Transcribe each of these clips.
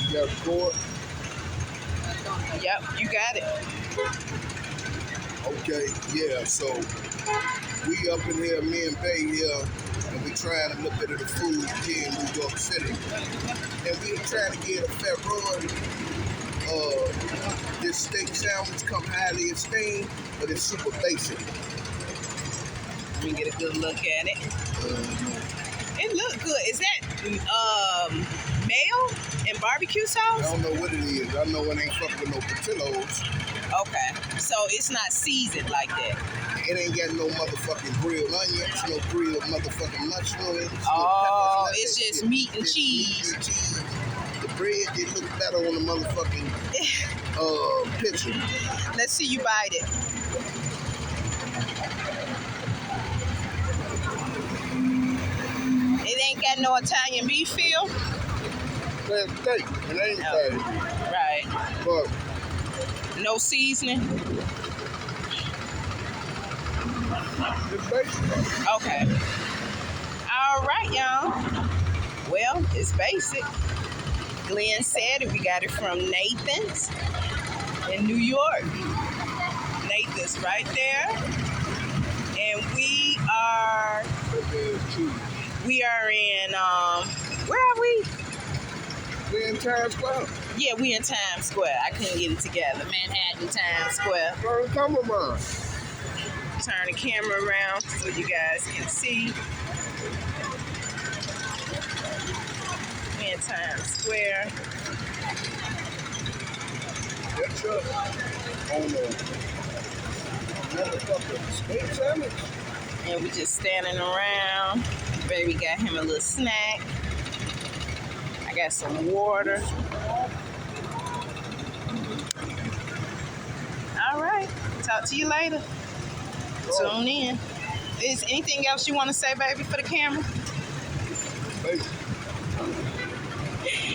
You got the cord? Yep, you got it. Okay, yeah, so we up in here, me and Bay here, and we trying a little bit of the food here in New York City. And we trying to get a February. This steak sandwich come highly esteemed, but it's super basic. Let me get a good look at it. It look good. Is that mayo and barbecue I sauce? don't know what it is. I know it ain't fucking with no Portillo's. Okay, so it's not seasoned like that. It ain't got no motherfucking grilled onions, no grilled motherfucking mushrooms. Oh, no peppers, it's just shit. meat and It's cheese. Meat and cheese. The bread, it looks better on the motherfucking picture. Let's see you bite it. It ain't got no Italian beef feel. That steak, it ain't No. bad. Right. But No seasoning. it's basic. Okay. All right, y'all. Well, it's basic. Glenn said it. We got it from Nathan's in New York. Nathan's right there. And we are in where are we? We in Times Square. Yeah, we in Times Square. I couldn't get it together. Manhattan, Times Square. Turn the camera around. Turn the camera around so you guys can see. We in Times Square. That's on the motherfucking steak sandwich. And we just standing around. Baby got him a little snack. I got some water. All right. Talk to you later. Tune in. Is anything else you want to say, baby, for the camera? Basic.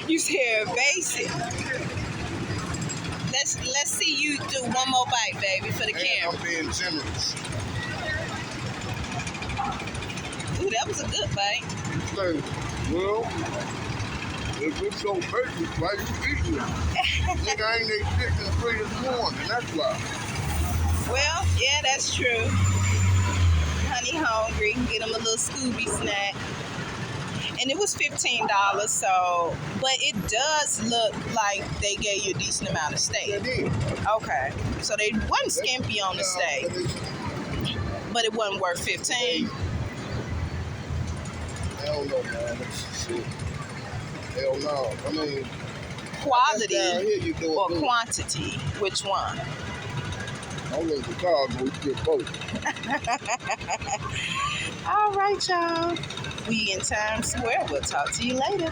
You said basic. Let's see you do one more bite, baby, for the camera. I'm being generous. Ooh, that was a good bite. Say, well, if it's so basic, why you eating it? Nigga, I ain't ate shit since 3 this morning, that's why. Well, yeah, that's true. Honey hungry. Get him a little Scooby snack. And it was $15, so, but it does look like they gave you a decent amount of steak. They did. Okay. So they wasn't skimpy on the steak, but it wasn't worth 15. Hell no, man. That's shit. Hell no. I mean, Quality down here you do or it. quantity? Which one? I was in Chicago, you get both. All right, y'all. We in Times Square. We'll talk to you later.